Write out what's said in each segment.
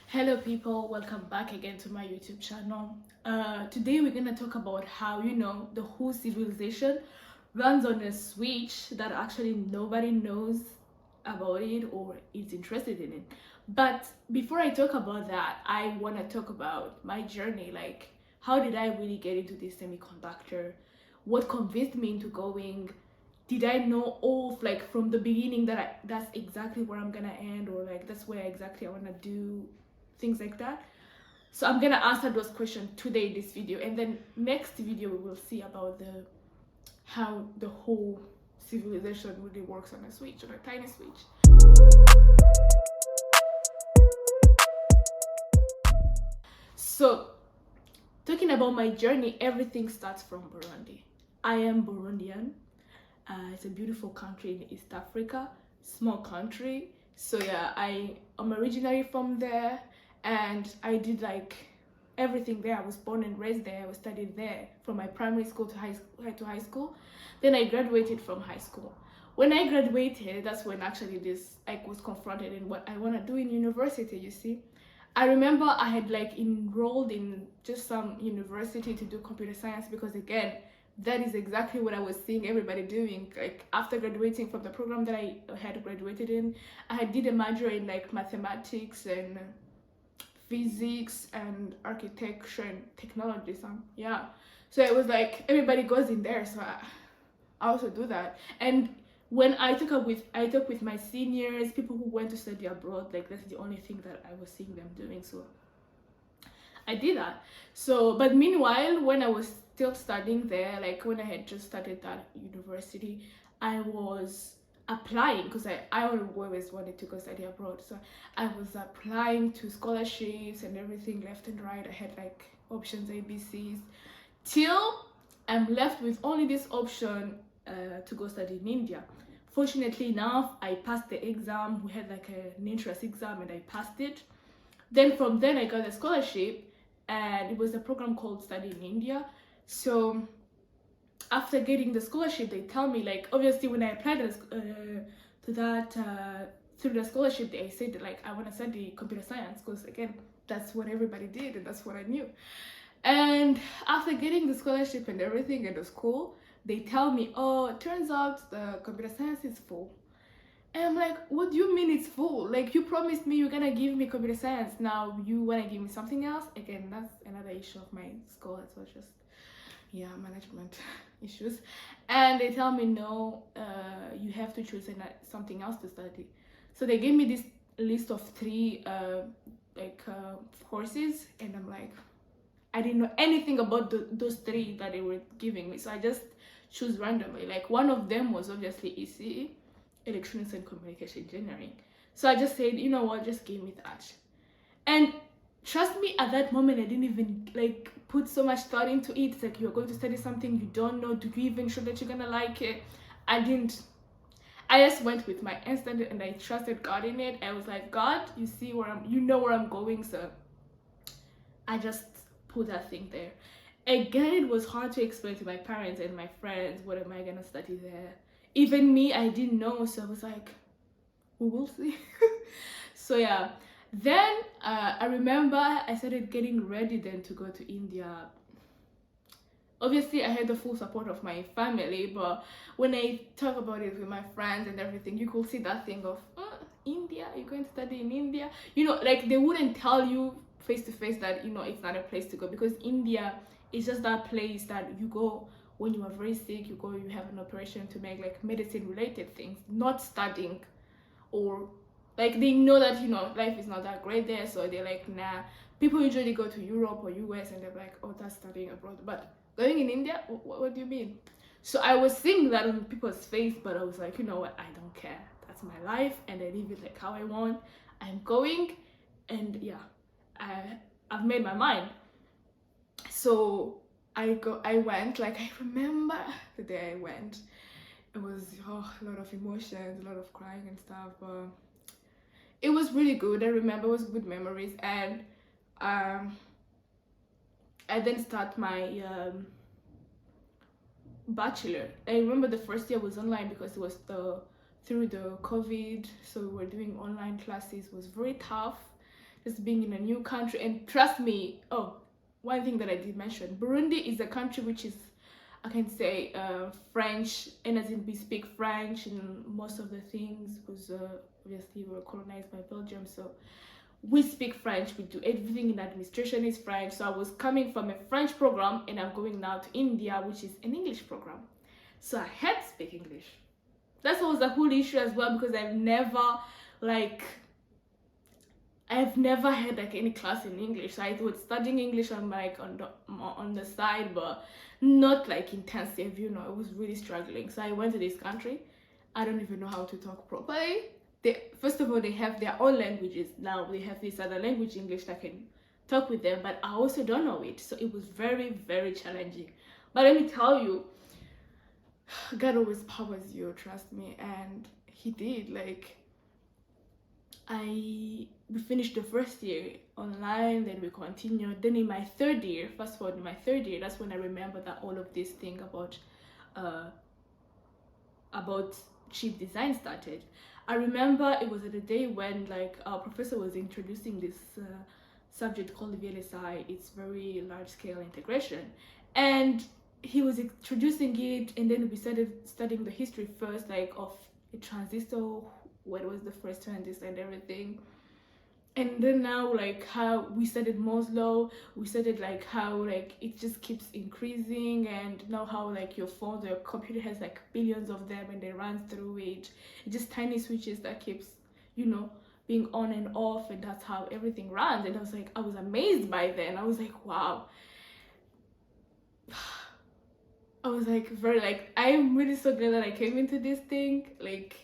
Hello people, welcome back again to my YouTube channel. Today we're gonna talk about how the whole civilization runs on a switch that actually nobody knows about it or is interested in it. But before I talk about that, I wanna talk about my journey. Like, how did I really get into this semiconductor? What convinced me into going? Did I know all like from the beginning that that's exactly where I'm gonna end, or like that's where exactly I wanna do things like that? So I'm gonna answer those questions today in this video, and then next video we will see about the how the whole civilization really works on a switch, on a tiny switch. So talking about my journey, everything starts from Burundi. I am Burundian. It's a beautiful country in East Africa, small country. So yeah, I am originally from there, and I did like everything there. I was born and raised there. I was studied there from my primary school to high school. Then I graduated from high school. When I graduated, that's when actually this I was confronted in what I want to do in university. You see, I remember I had like enrolled in just some university to do computer science because again, that is exactly what I was seeing everybody doing. Like after graduating from the program that I had graduated in, I had did a major in like mathematics and physics and architecture and technology. So yeah, so it was like everybody goes in there. So I also do that. And when I talk with my seniors, people who went to study abroad, like that's the only thing that I was seeing them doing. So I did that. So, but meanwhile, when I was still studying there, like when I had just started that university, I was applying because I always wanted to go study abroad. So I was applying to scholarships and everything left and right. I had like options A, B, C's till I'm left with only this option to go study in India. Fortunately enough, I passed the exam. We had like an entrance exam and I passed it. Then from then I got a scholarship, and it was a program called Study in India. So after getting the scholarship, they tell me like obviously when I applied to that through the scholarship, they said like I want to study computer science because again that's what everybody did and that's what I knew. And after getting the scholarship and everything at the school, they tell me, oh, it turns out the computer science is full. And I'm like, what do you mean it's full? Like, you promised me you're gonna give me computer science. Now you wanna give me something else? Again, that's another issue of my school. It was just, yeah, management issues. And they tell me, no, you have to choose something else to study. So they gave me this list of three courses, and I'm like, I didn't know anything about those three that they were giving me. So I just choose randomly. Like one of them was obviously ECE, Electronics and Communication Engineering. So I just said, you know what, just give me that. And trust me, at that moment, I didn't even like put so much thought into it. It's like you're going to study something you don't know. Do you even sure that you're gonna like it? I didn't. I just went with my instinct and I trusted God in it. I was like, God, you see you know where I'm going. So I just put that thing there. Again, it was hard to explain to my parents and my friends, what am I gonna study there? Even me, I didn't know, so I was like, we will see. So yeah, then I remember I started getting ready then to go to India. Obviously I had the full support of my family, but when I talk about it with my friends and everything, you could see that thing of India, you're going to study in India, like they wouldn't tell you face to face that it's not a place to go, because India is just that place that you go when you are very sick. You go, you have an operation to make like medicine related things, not studying, or like they know that life is not that great there, so they're like, nah. People usually go to Europe or US and they're like, oh, that's studying abroad, but going in India, what do you mean? So I was seeing that on people's face, but I was like, you know what, I don't care. That's my life and I live it like how I want. I'm going, and yeah, I've made my mind. So I went, like I remember the day I went. It was a lot of emotions, a lot of crying and stuff, but it was really good. I remember it was good memories. And I then start my bachelor. I remember the first year was online because it was through the COVID, so we were doing online classes. It was very tough just being in a new country. And trust me, oh, one thing that I did mention, Burundi is a country which is, I can say, French, and as in we speak French, and most of the things was obviously we were colonized by Belgium, so we speak French. We do everything in administration is French. So I was coming from a French program, and I'm going now to India, which is an English program. So I had to speak English. That was a whole issue as well, because I've never had like any class in English. So I was studying English on the side, but not like intensive, you know. I was really struggling. So I went to this country. I don't even know how to talk properly. First of all, they have their own languages. Now they have this other language, English, that can talk with them, but I also don't know it. So it was very, very challenging. But let me tell you, God always powers you, trust me. And he did. Like, we finished the first year online, then we continued. Then in my third year, fast forward in my third year, that's when I remember that all of this thing about chip design started. I remember it was at a day when like our professor was introducing this subject called VLSI. It's very large scale integration, and he was introducing it, and then we started studying the history first, like of a transistor, what was the first transistor and everything. And then now, like, how we studied Moore's law, we studied like how like it just keeps increasing, and now how like your phone or your computer has like billions of them, and they run through it. It's just tiny switches that keeps, you know, being on and off, and that's how everything runs. And I was amazed by then. I was like, wow. I was like I'm really so glad that I came into this thing. Like,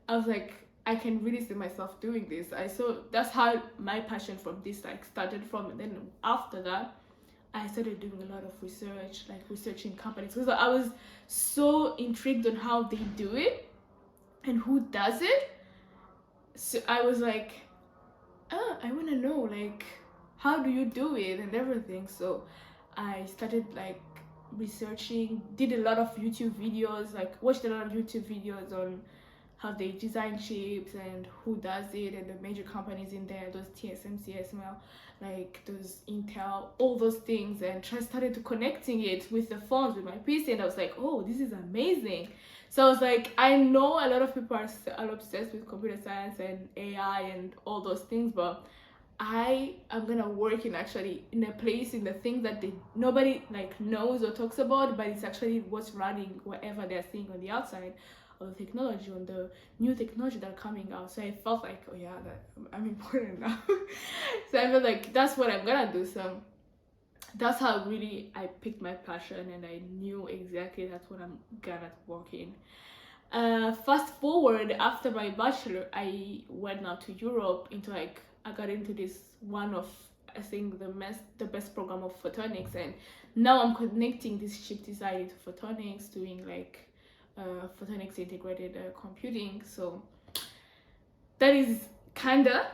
I was like, I can really see myself doing this. That's how my passion from this like started from. And then after that, I started doing a lot of research, like researching companies, because I was so intrigued on how they do it and who does it. So I was like, I want to know, like, how do you do it and everything. So I started like researching, did a lot of YouTube videos, like watched a lot of YouTube videos on how they design chips and who does it, and the major companies in there, those TSMC, SML, like those Intel, all those things, and started to connecting it with the phones, with my PC, and I was like, oh, this is amazing. So I was like, I know a lot of people are obsessed with computer science and AI and all those things, but I am gonna work in a place in the things that nobody like knows or talks about, but it's actually what's running whatever they're seeing on the outside of the technology, on the new technology that are coming out. So I felt like, oh yeah, that I'm important now. So I felt like that's what I'm gonna do. So that's how really I picked my passion, and I knew exactly that's what I'm gonna work in. Fast forward, after my bachelor, I went now to Europe into like, I got into this one of, I think, the best program of photonics, and now I'm connecting this chip design into photonics, doing like photonics integrated computing. So that is kinda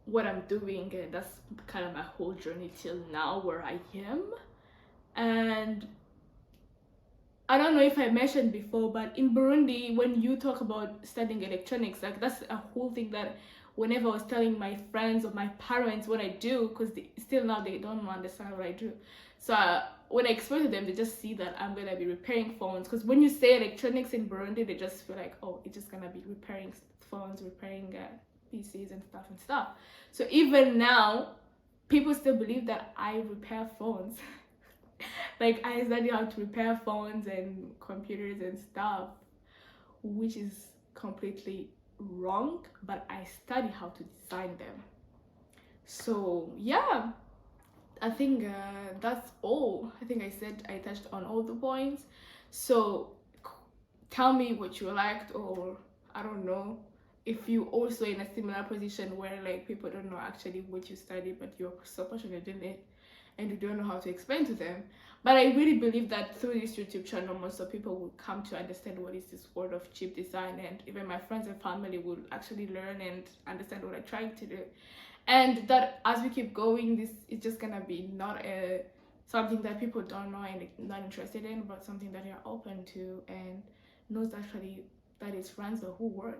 what I'm doing, and that's kind of my whole journey till now where I am. And I don't know if I mentioned before, but in Burundi, when you talk about studying electronics, like that's a whole thing that whenever I was telling my friends or my parents what I do, because still now they don't understand what I do. So when I explain to them, they just see that I'm gonna be repairing phones. Because when you say electronics in Burundi, they just feel like, oh, it's just gonna be repairing phones, repairing PCs and stuff. So even now, people still believe that I repair phones. Like, I study how to repair phones and computers and stuff, which is completely wrong, but I study how to design them. So yeah, I think that's all. I think I touched on all the points. So tell me what you liked, or I don't know if you also in a similar position where like people don't know actually what you study, but you're so passionate in it and you don't know how to explain to them. But I really believe that through this YouTube channel, most of people will come to understand what is this world of chip design, and even my friends and family will actually learn and understand what I'm trying to do. And that as we keep going, this is just gonna be not something that people don't know and not interested in, but something that you're open to and knows actually that it runs the whole world.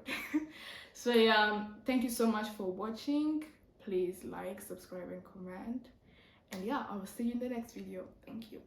So yeah, thank you so much for watching. please like, subscribe, and comment. And yeah, I will see you in the next video. Thank you.